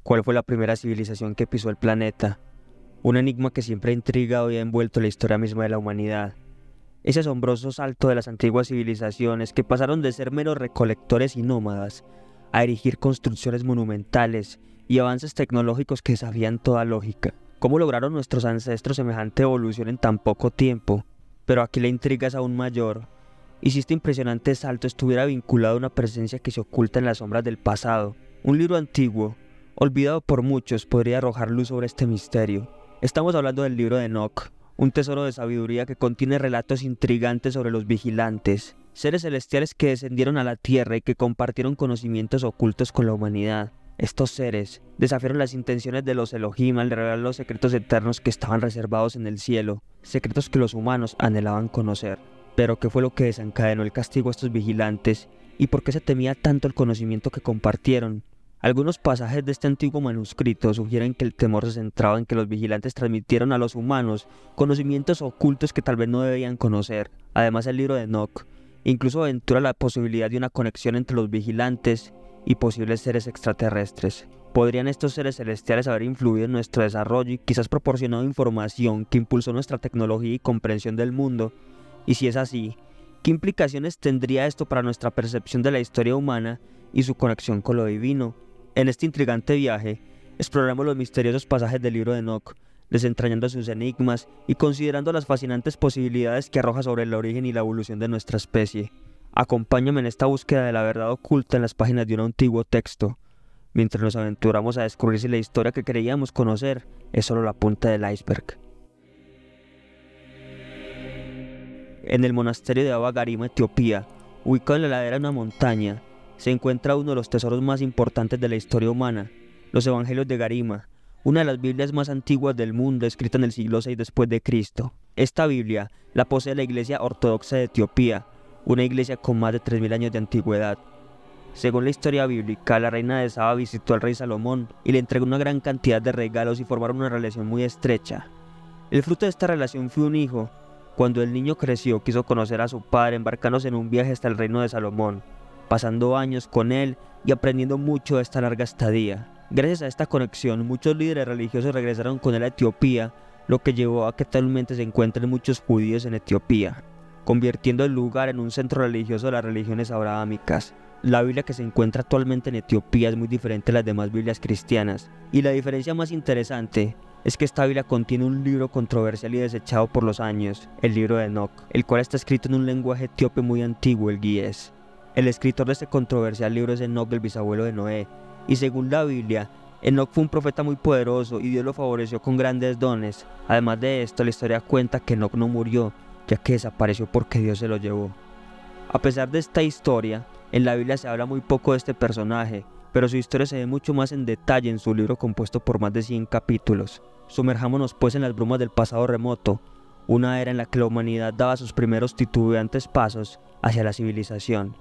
¿Cuál fue la primera civilización que pisó el planeta? Un enigma que siempre ha intrigado y ha envuelto la historia misma de la humanidad. Ese asombroso salto de las antiguas civilizaciones que pasaron de ser meros recolectores y nómadas a erigir construcciones monumentales y avances tecnológicos que desafían toda lógica. ¿Cómo lograron nuestros ancestros semejante evolución en tan poco tiempo? Pero aquí la intriga es aún mayor. ¿Y si este impresionante salto estuviera vinculado a una presencia que se oculta en las sombras del pasado? Un libro antiguo, olvidado por muchos, podría arrojar luz sobre este misterio. Estamos hablando del libro de Enoch, un tesoro de sabiduría que contiene relatos intrigantes sobre los vigilantes, seres celestiales que descendieron a la tierra y que compartieron conocimientos ocultos con la humanidad. Estos seres desafiaron las intenciones de los Elohim al revelar los secretos eternos que estaban reservados en el cielo, secretos que los humanos anhelaban conocer. Pero ¿qué fue lo que desencadenó el castigo a estos vigilantes? ¿Y por qué se temía tanto el conocimiento que compartieron? Algunos pasajes de este antiguo manuscrito sugieren que el temor se centraba en que los vigilantes transmitieron a los humanos conocimientos ocultos que tal vez no debían conocer. Además, el libro de Enoch incluso aventura la posibilidad de una conexión entre los vigilantes y posibles seres extraterrestres. ¿Podrían estos seres celestiales haber influido en nuestro desarrollo y quizás proporcionado información que impulsó nuestra tecnología y comprensión del mundo? Y si es así, ¿qué implicaciones tendría esto para nuestra percepción de la historia humana y su conexión con lo divino? En este intrigante viaje, exploramos los misteriosos pasajes del libro de Enoch, desentrañando sus enigmas y considerando las fascinantes posibilidades que arroja sobre el origen y la evolución de nuestra especie. Acompáñame en esta búsqueda de la verdad oculta en las páginas de un antiguo texto, mientras nos aventuramos a descubrir si la historia que creíamos conocer es solo la punta del iceberg. En el monasterio de Abba Garima, Etiopía, ubicado en la ladera de una montaña, se encuentra uno de los tesoros más importantes de la historia humana, los Evangelios de Garima, una de las Biblias más antiguas del mundo, escrita en el siglo VI después de Cristo. Esta Biblia la posee la Iglesia Ortodoxa de Etiopía, una iglesia con más de 3000 años de antigüedad. Según la historia bíblica, la reina de Saba visitó al rey Salomón y le entregó una gran cantidad de regalos y formaron una relación muy estrecha. El fruto de esta relación fue un hijo. Cuando el niño creció, quiso conocer a su padre, embarcándose en un viaje hasta el reino de Salomón, pasando años con él y aprendiendo mucho de esta larga estadía. Gracias a esta conexión, muchos líderes religiosos regresaron con él a Etiopía, lo que llevó a que actualmente se encuentren muchos judíos en Etiopía, convirtiendo el lugar en un centro religioso de las religiones abrahámicas. La Biblia que se encuentra actualmente en Etiopía es muy diferente a las demás Biblias cristianas, y la diferencia más interesante es que esta Biblia contiene un libro controversial y desechado por los años, el libro de Enoch, el cual está escrito en un lenguaje etíope muy antiguo, el Gies. El escritor de este controversial libro es Enoch, el bisabuelo de Noé, y según la Biblia, Enoch fue un profeta muy poderoso y Dios lo favoreció con grandes dones. Además de esto, la historia cuenta que Enoch no murió, ya que desapareció porque Dios se lo llevó. A pesar de esta historia, en la Biblia se habla muy poco de este personaje, pero su historia se ve mucho más en detalle en su libro compuesto por más de 100 capítulos. Sumerjámonos pues en las brumas del pasado remoto, una era en la que la humanidad daba sus primeros titubeantes pasos hacia la civilización.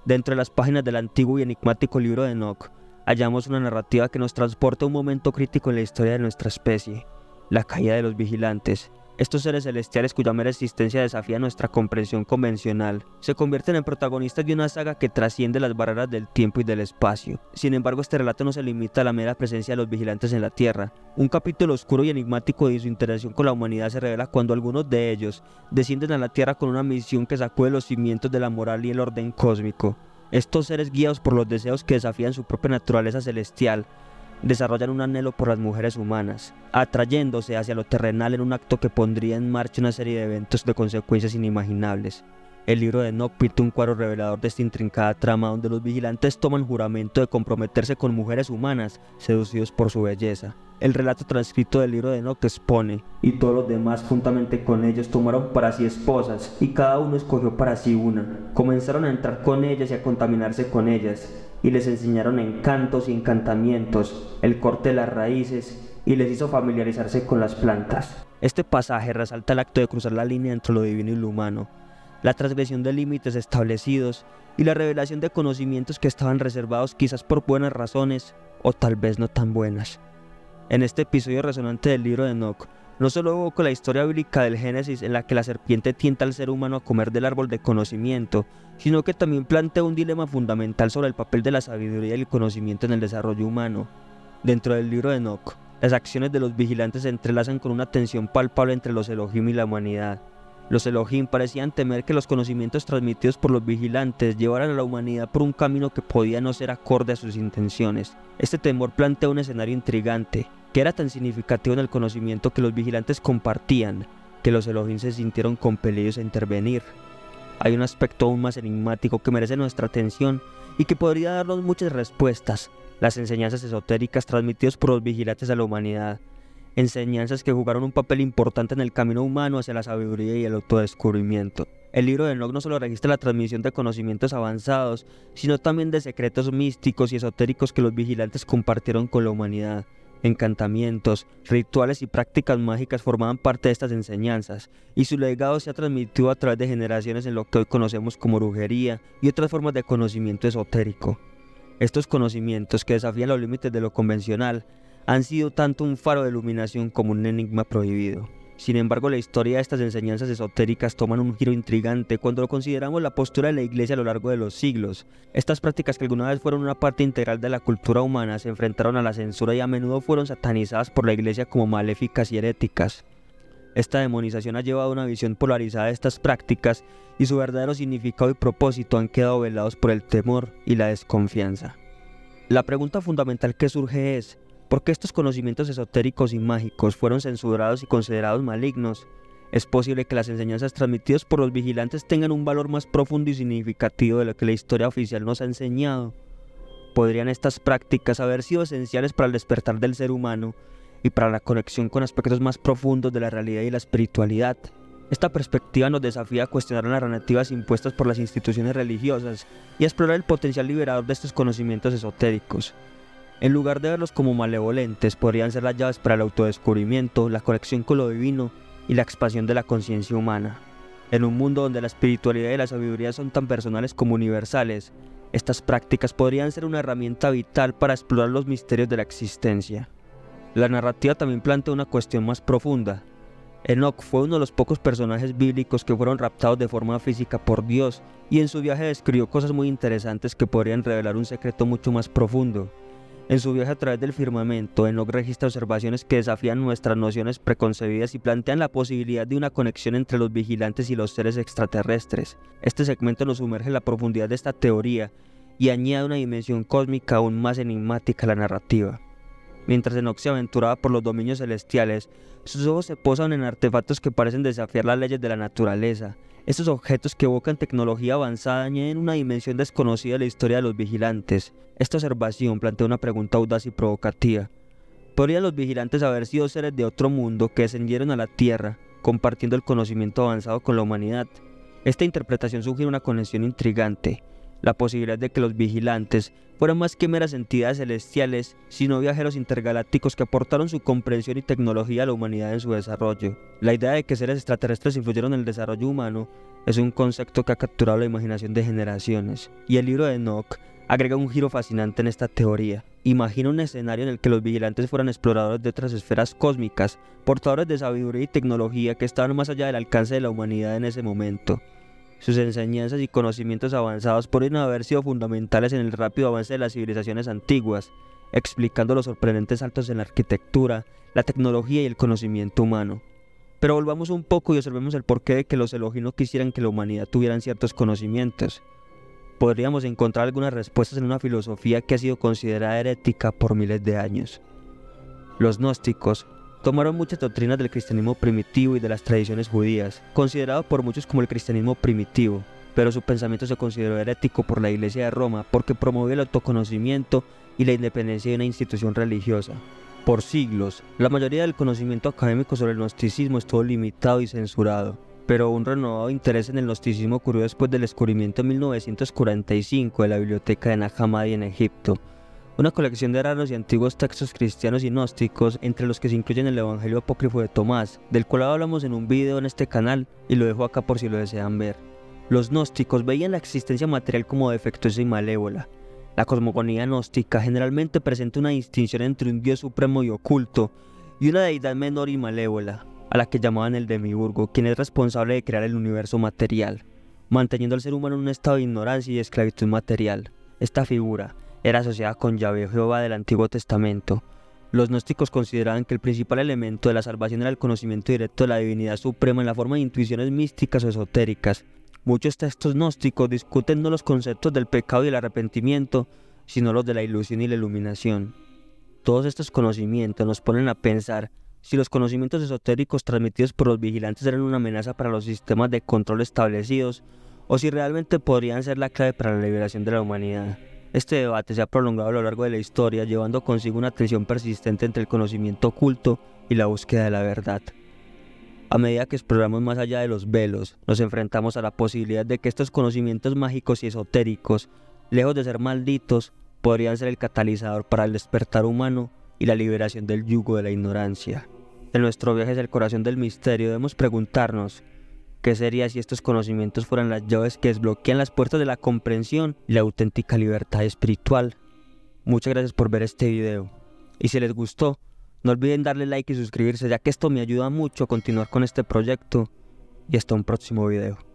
Dentro de las páginas del antiguo y enigmático libro de Enoch, hallamos una narrativa que nos transporta a un momento crítico en la historia de nuestra especie, la caída de los vigilantes. Estos seres celestiales cuya mera existencia desafía nuestra comprensión convencional, se convierten en protagonistas de una saga que trasciende las barreras del tiempo y del espacio. Sin embargo, este relato no se limita a la mera presencia de los vigilantes en la Tierra. Un capítulo oscuro y enigmático de su interacción con la humanidad se revela cuando algunos de ellos descienden a la Tierra con una misión que sacude los cimientos de la moral y el orden cósmico. Estos seres, guiados por los deseos que desafían su propia naturaleza celestial, desarrollan un anhelo por las mujeres humanas, atrayéndose hacia lo terrenal en un acto que pondría en marcha una serie de eventos de consecuencias inimaginables. El libro de Enoch pinta un cuadro revelador de esta intrincada trama donde los vigilantes toman juramento de comprometerse con mujeres humanas seducidos por su belleza. El relato transcrito del libro de Enoch expone: y todos los demás juntamente con ellos tomaron para sí esposas, y cada uno escogió para sí una. Comenzaron a entrar con ellas y a contaminarse con ellas, y les enseñaron encantos y encantamientos, el corte de las raíces, y les hizo familiarizarse con las plantas. Este pasaje resalta el acto de cruzar la línea entre lo divino y lo humano, la transgresión de límites establecidos y la revelación de conocimientos que estaban reservados quizás por buenas razones o tal vez no tan buenas. En este episodio resonante del libro de Enoch, no solo evoco la historia bíblica del Génesis en la que la serpiente tienta al ser humano a comer del árbol de conocimiento, sino que también plantea un dilema fundamental sobre el papel de la sabiduría y el conocimiento en el desarrollo humano. Dentro del libro de Enoch, las acciones de los vigilantes se entrelazan con una tensión palpable entre los Elohim y la humanidad. Los Elohim parecían temer que los conocimientos transmitidos por los vigilantes llevaran a la humanidad por un camino que podía no ser acorde a sus intenciones. Este temor plantea un escenario intrigante, que era tan significativo en el conocimiento que los vigilantes compartían, que los Elohim se sintieron compelidos a intervenir. Hay un aspecto aún más enigmático que merece nuestra atención y que podría darnos muchas respuestas: las enseñanzas esotéricas transmitidas por los vigilantes a la humanidad. Enseñanzas que jugaron un papel importante en el camino humano hacia la sabiduría y el autodescubrimiento. El libro de Enoch no solo registra la transmisión de conocimientos avanzados, sino también de secretos místicos y esotéricos que los vigilantes compartieron con la humanidad. Encantamientos, rituales y prácticas mágicas formaban parte de estas enseñanzas, y su legado se ha transmitido a través de generaciones en lo que hoy conocemos como brujería y otras formas de conocimiento esotérico. Estos conocimientos, que desafían los límites de lo convencional, han sido tanto un faro de iluminación como un enigma prohibido. Sin embargo, la historia de estas enseñanzas esotéricas toman un giro intrigante cuando lo consideramos la postura de la Iglesia a lo largo de los siglos. Estas prácticas, que alguna vez fueron una parte integral de la cultura humana, se enfrentaron a la censura y a menudo fueron satanizadas por la Iglesia como maléficas y heréticas. Esta demonización ha llevado a una visión polarizada de estas prácticas, y su verdadero significado y propósito han quedado velados por el temor y la desconfianza. La pregunta fundamental que surge es: ¿por qué estos conocimientos esotéricos y mágicos fueron censurados y considerados malignos? ¿Es posible que las enseñanzas transmitidas por los vigilantes tengan un valor más profundo y significativo de lo que la historia oficial nos ha enseñado? ¿Podrían estas prácticas haber sido esenciales para el despertar del ser humano y para la conexión con aspectos más profundos de la realidad y la espiritualidad? Esta perspectiva nos desafía a cuestionar las narrativas impuestas por las instituciones religiosas y a explorar el potencial liberador de estos conocimientos esotéricos. En lugar de verlos como malevolentes, podrían ser las llaves para el autodescubrimiento, la conexión con lo divino y la expansión de la conciencia humana. En un mundo donde la espiritualidad y la sabiduría son tan personales como universales, estas prácticas podrían ser una herramienta vital para explorar los misterios de la existencia. La narrativa también plantea una cuestión más profunda. Enoch fue uno de los pocos personajes bíblicos que fueron raptados de forma física por Dios, y en su viaje describió cosas muy interesantes que podrían revelar un secreto mucho más profundo. En su viaje a través del firmamento, Enoch registra observaciones que desafían nuestras nociones preconcebidas y plantean la posibilidad de una conexión entre los vigilantes y los seres extraterrestres. Este segmento nos sumerge en la profundidad de esta teoría y añade una dimensión cósmica aún más enigmática a la narrativa. Mientras Enoch se aventuraba por los dominios celestiales, sus ojos se posan en artefactos que parecen desafiar las leyes de la naturaleza. Estos objetos, que evocan tecnología avanzada, añaden una dimensión desconocida a la historia de los vigilantes. Esta observación plantea una pregunta audaz y provocativa. ¿Podrían los vigilantes haber sido seres de otro mundo que descendieron a la Tierra, compartiendo el conocimiento avanzado con la humanidad? Esta interpretación sugiere una conexión intrigante: la posibilidad de que los vigilantes fueran más que meras entidades celestiales, sino viajeros intergalácticos que aportaron su comprensión y tecnología a la humanidad en su desarrollo. La idea de que seres extraterrestres influyeron en el desarrollo humano es un concepto que ha capturado la imaginación de generaciones, y el libro de Enoch agrega un giro fascinante en esta teoría. Imagina un escenario en el que los vigilantes fueran exploradores de otras esferas cósmicas, portadores de sabiduría y tecnología que estaban más allá del alcance de la humanidad en ese momento. Sus enseñanzas y conocimientos avanzados podrían haber sido fundamentales en el rápido avance de las civilizaciones antiguas, explicando los sorprendentes saltos en la arquitectura, la tecnología y el conocimiento humano. Pero volvamos un poco y observemos el porqué de que los Elohim no quisieran que la humanidad tuviera ciertos conocimientos. Podríamos encontrar algunas respuestas en una filosofía que ha sido considerada herética por miles de años. Los gnósticos tomaron muchas doctrinas del cristianismo primitivo y de las tradiciones judías, considerado por muchos como el cristianismo primitivo, pero su pensamiento se consideró herético por la Iglesia de Roma porque promovía el autoconocimiento y la independencia de una institución religiosa. Por siglos, la mayoría del conocimiento académico sobre el gnosticismo estuvo limitado y censurado, pero un renovado interés en el gnosticismo ocurrió después del descubrimiento en 1945 de la biblioteca de Nag Hammadi en Egipto, una colección de raros y antiguos textos cristianos y gnósticos, entre los que se incluyen el Evangelio apócrifo de Tomás, del cual hablamos en un video en este canal y lo dejo acá por si lo desean ver. Los gnósticos veían la existencia material como defectuosa y malévola. La cosmogonía gnóstica generalmente presenta una distinción entre un Dios supremo y oculto y una deidad menor y malévola, a la que llamaban el demiurgo, quien es responsable de crear el universo material, manteniendo al ser humano en un estado de ignorancia y esclavitud material. Esta figura era asociada con Yahvé, Jehová del Antiguo Testamento, Los gnósticos consideraban que el principal elemento de la salvación era el conocimiento directo de la divinidad suprema en la forma de intuiciones místicas o esotéricas. Muchos textos gnósticos discuten no los conceptos del pecado y el arrepentimiento, sino los de la ilusión y la iluminación. Todos estos conocimientos nos ponen a pensar si los conocimientos esotéricos transmitidos por los vigilantes eran una amenaza para los sistemas de control establecidos o si realmente podrían ser la clave para la liberación de la humanidad. Este debate se ha prolongado a lo largo de la historia, llevando consigo una tensión persistente entre el conocimiento oculto y la búsqueda de la verdad. A medida que exploramos más allá de los velos, nos enfrentamos a la posibilidad de que estos conocimientos mágicos y esotéricos, lejos de ser malditos, podrían ser el catalizador para el despertar humano y la liberación del yugo de la ignorancia. En nuestro viaje hacia el corazón del misterio debemos preguntarnos, ¿qué sería si estos conocimientos fueran las llaves que desbloquean las puertas de la comprensión y la auténtica libertad espiritual? Muchas gracias por ver este video. Y si les gustó, no olviden darle like y suscribirse, ya que esto me ayuda mucho a continuar con este proyecto. Y hasta un próximo video.